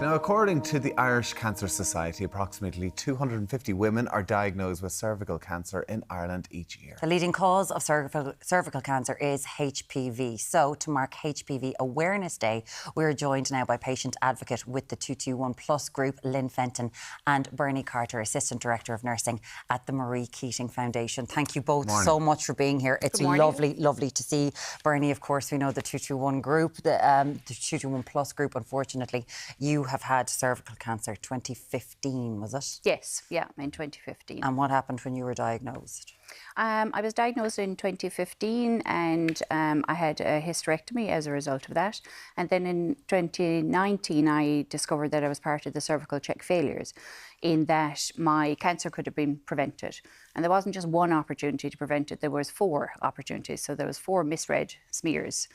Now, according to the Irish Cancer Society, approximately 250 women are diagnosed with cervical cancer in Ireland each year. The leading cause of cervical cancer is HPV. So, to mark HPV Awareness Day, we're joined now by patient advocate with the 221 Plus group, Lynn Fenton, and Bernie Carter, Assistant Director of Nursing at the Marie Keating Foundation. Thank you both so much for being here. It's lovely to see. Bernie, of course, we know the 221 group, the 221 Plus group, unfortunately. You have had cervical cancer 2015, was it? Yes, yeah, in 2015. And what happened when you were diagnosed? I was diagnosed in 2015 and I had a hysterectomy as a result of that. And then in 2019, I discovered that I was part of the cervical check failures, in that my cancer could have been prevented. And there wasn't just one opportunity to prevent it, there was 4 opportunities. So there was 4 misread smears.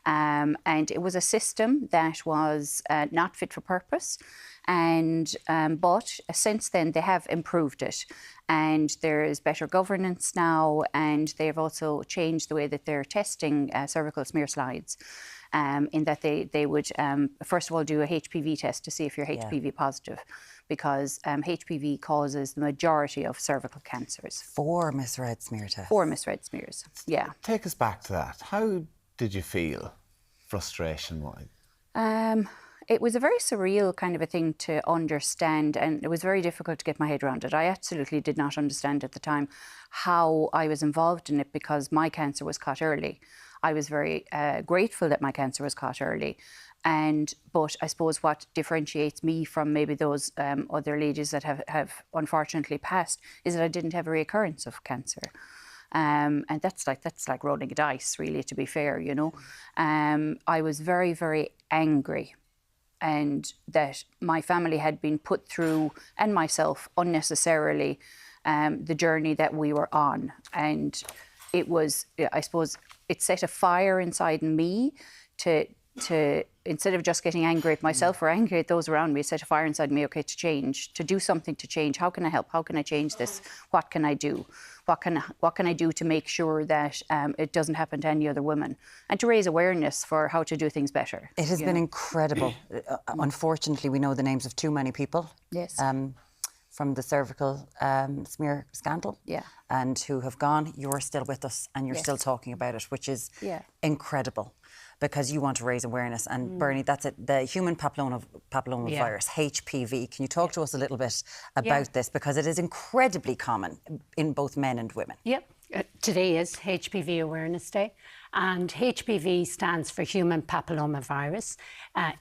And it was a system that was not fit for purpose. And but since then they have improved it, and there is better governance now, and they've also changed the way that they're testing cervical smear slides, in that they would first of all do a HPV test to see if you're HPV positive, because HPV causes the majority of cervical cancers. 4 misread smear tests. 4 misread smears, yeah. Take us back to that. How did you feel, frustration-wise? It was a very surreal kind of a thing to understand, and it was very difficult to get my head around it. I absolutely did not understand at the time how I was involved in it, because my cancer was caught early. I was very grateful that my cancer was caught early. But I suppose what differentiates me from maybe those other ladies that have unfortunately passed is that I didn't have a reoccurrence of cancer. And that's like rolling a dice, really, to be fair, you know. I was very, very angry, and that my family had been put through, and myself, unnecessarily, the journey that we were on. And it was, I suppose, it set a fire inside me to instead of just getting angry at myself or angry at those around me, it set a fire inside me, okay, to change, to do something to change. How can I help? How can I change this? What can I do? What can I do to make sure that it doesn't happen to any other woman? And to raise awareness for how to do things better. It has been incredible. Unfortunately, we know the names of too many people. Yes. From the cervical smear scandal. Yeah. And who have gone. You're still with us and you're still talking about it, which is incredible, because you want to raise awareness. And Bernie, that's it, the human papillomavirus, HPV. Can you talk to us a little bit about this? Because it is incredibly common in both men and women. Yep. Today is HPV Awareness Day, and HPV stands for human papillomavirus.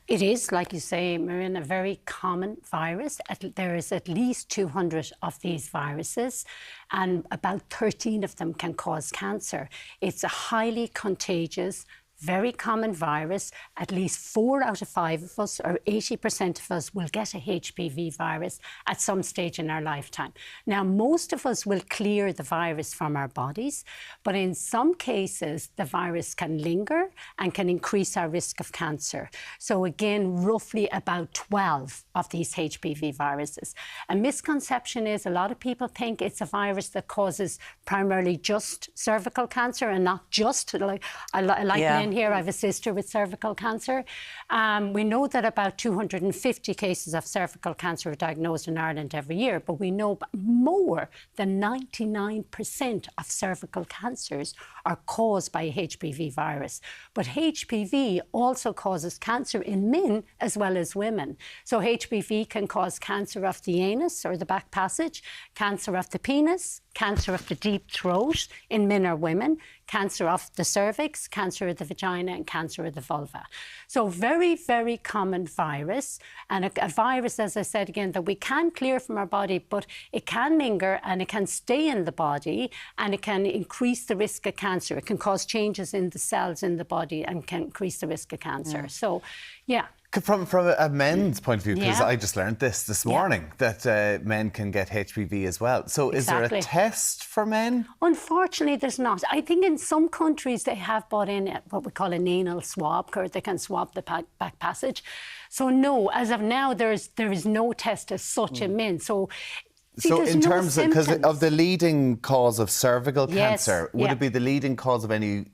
It is, like you say, Marion, a very common virus. There is at least 200 of these viruses, and about 13 of them can cause cancer. It's a highly contagious, very common virus. At least 4 out of 5 of us, or 80% of us, will get a HPV virus at some stage in our lifetime. Now, most of us will clear the virus from our bodies, but in some cases, the virus can linger and can increase our risk of cancer. So again, roughly about 12 of these HPV viruses. A misconception is a lot of people think it's a virus that causes primarily just cervical cancer, and not just, like Lynn here, I have a sister with cervical cancer. We know that about 250 cases of cervical cancer are diagnosed in Ireland every year, but we know more than 99% of cervical cancers are caused by a HPV virus. But HPV also causes cancer in men as well as women. So HPV can cause cancer of the anus or the back passage, cancer of the penis, cancer of the deep throat in men or women, cancer of the cervix, cancer of the vagina, and cancer of the vulva. So very, very common virus, and a virus, as I said again, that we can clear from our body, but it can linger and it can stay in the body, and it can increase the risk of cancer. It can cause changes in the cells in the body and can increase the risk of cancer. So, yeah. From a men's point of view, because I just learned this morning, that men can get HPV as well. So is there a test for men? Unfortunately, there's not. I think in some countries they have brought in what we call an anal swab, where they can swab the back passage. So no, as of now, there is no test as such in men. So in terms of, because of the leading cause of cervical cancer, would it be the leading cause of any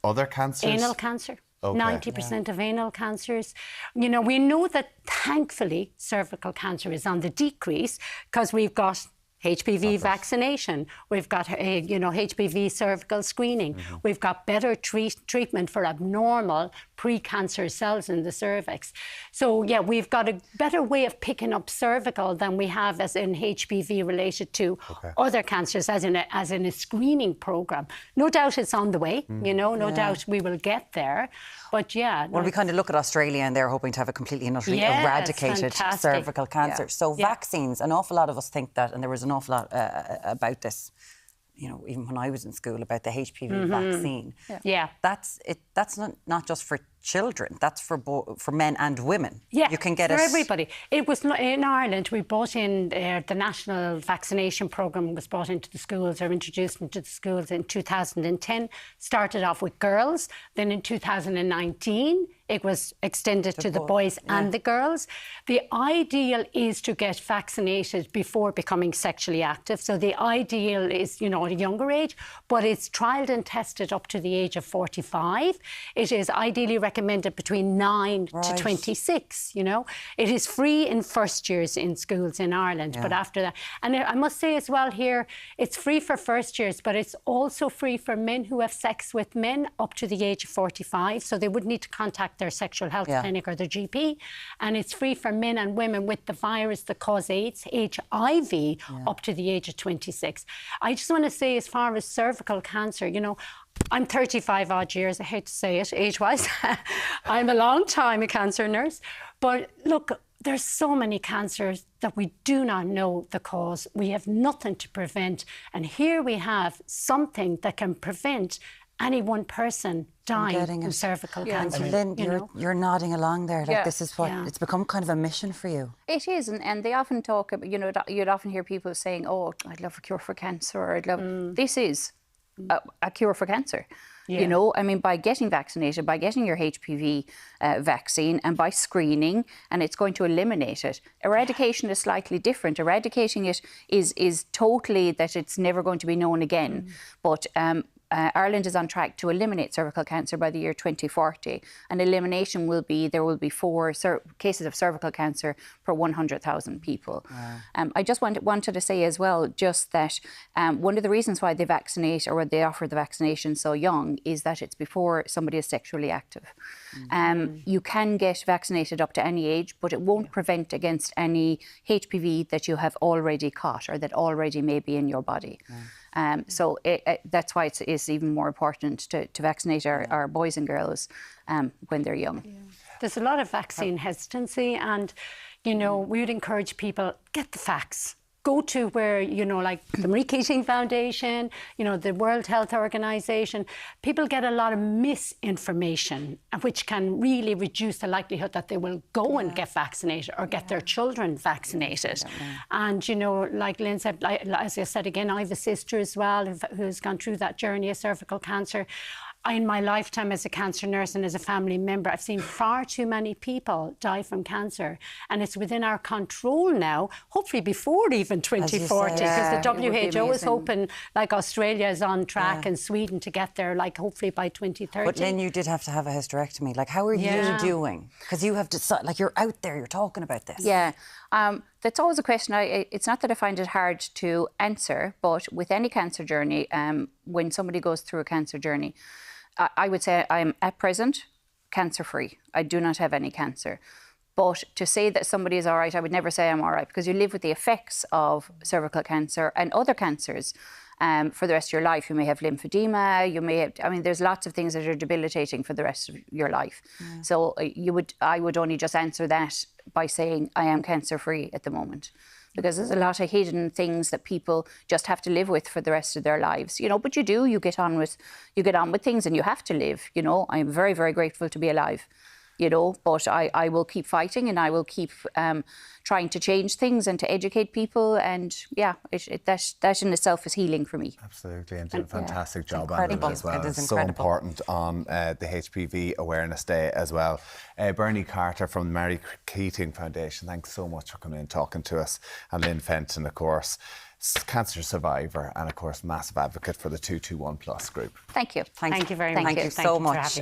other cancers? Anal cancer. Okay. 90% of anal cancers. You know, we know that thankfully cervical cancer is on the decrease because we've got HPV vaccination, we've got HPV cervical screening, we've got better treatment for abnormal pre-cancer cells in the cervix. So yeah, we've got a better way of picking up cervical than we have as in HPV related to other cancers, as in a screening program. No doubt it's on the way, you know, no doubt we will get there. But yeah. Well, we kind of look at Australia and they're hoping to have a completely and utterly eradicated cervical cancer. So vaccines, an awful lot of us think that, and there was an awful lot about this, you know, even when I was in school, about the HPV vaccine. That's not just for children, that's for men and women. Yeah, you can get for everybody. It was in Ireland. We brought in the national vaccination programme was brought into the schools, or introduced into the schools in 2010. Started off with girls, then in 2019 it was extended to the boys and the girls. The ideal is to get vaccinated before becoming sexually active. So the ideal is, you know, at a younger age, but it's trialled and tested up to the age of 45. It is ideally recommended between 9 to 26, you know. It is free in first years in schools in Ireland, but after that, and I must say as well here, it's free for first years, but it's also free for men who have sex with men up to the age of 45. So they would need to contact their sexual health clinic or their GP, and it's free for men and women with the virus that cause AIDS, HIV, up to the age of 26. I just want to say, as far as cervical cancer, you know, I'm 35 odd years, I hate to say it, age-wise. I'm a long time a cancer nurse. But look, there's so many cancers that we do not know the cause. We have nothing to prevent. And here we have something that can prevent any one person dying from cervical cancer. And Lynn, you're nodding along there. Like this is what it's become kind of a mission for you. It is, and they often talk about, you know, you'd often hear people saying, "Oh, I'd love a cure for cancer," or "I'd love." This is a cure for cancer. You know, I mean, by getting vaccinated, by getting your HPV vaccine, and by screening, and it's going to eliminate it. Eradication is slightly different. Eradicating it is totally that it's never going to be known again. But Ireland is on track to eliminate cervical cancer by the year 2040. And elimination will be, there will be 4 cases of cervical cancer per 100,000 people. I just wanted to say as well, just that one of the reasons why they vaccinate, or they offer the vaccination so young, is that it's before somebody is sexually active. You can get vaccinated up to any age, but it won't prevent against any HPV that you have already caught or that already may be in your body. So that's why it's even more important to vaccinate our boys and girls when they're young. There's a lot of vaccine hesitancy, and, you know, we would encourage people, get the facts. Go to where, you know, like the Marie Keating Foundation, you know, the World Health Organization. People get a lot of misinformation, which can really reduce the likelihood that they will go and get vaccinated or get their children vaccinated. And, you know, like Lynn said, as I said again, I have a sister as well who's gone through that journey of cervical cancer. In my lifetime as a cancer nurse and as a family member, I've seen far too many people die from cancer. And it's within our control now, hopefully before even 2040, because the WHO is hoping, like Australia is on track and Sweden to get there, like hopefully by 2030. But Lynn, you did have to have a hysterectomy. Like, how are you doing? Because you have to, like, you're out there, you're talking about this. Yeah. That's always a question. It's not that I find it hard to answer, but with any cancer journey, when somebody goes through a cancer journey, I would say I'm at present cancer-free. I do not have any cancer. But to say that somebody is all right, I would never say I'm all right, because you live with the effects of cervical cancer and other cancers for the rest of your life. You may have lymphedema, you may have, I mean, there's lots of things that are debilitating for the rest of your life. So I would only just answer that by saying I am cancer-free at the moment. Because there's a lot of hidden things that people just have to live with for the rest of their lives, you know. But you get on with things, and you have to live. You know, I'm very, very grateful to be alive. You know, but I will keep fighting, and I will keep trying to change things and to educate people. And yeah, that in itself is healing for me. Absolutely, and doing a fantastic job on it as well. It's so important on the HPV Awareness Day as well. Bernie Carter from the Marie Keating Foundation, thanks so much for coming in and talking to us. And Lynn Fenton, of course, cancer survivor and, of course, massive advocate for the 221+ group. Thank you. Thank you very much. Thank you so much.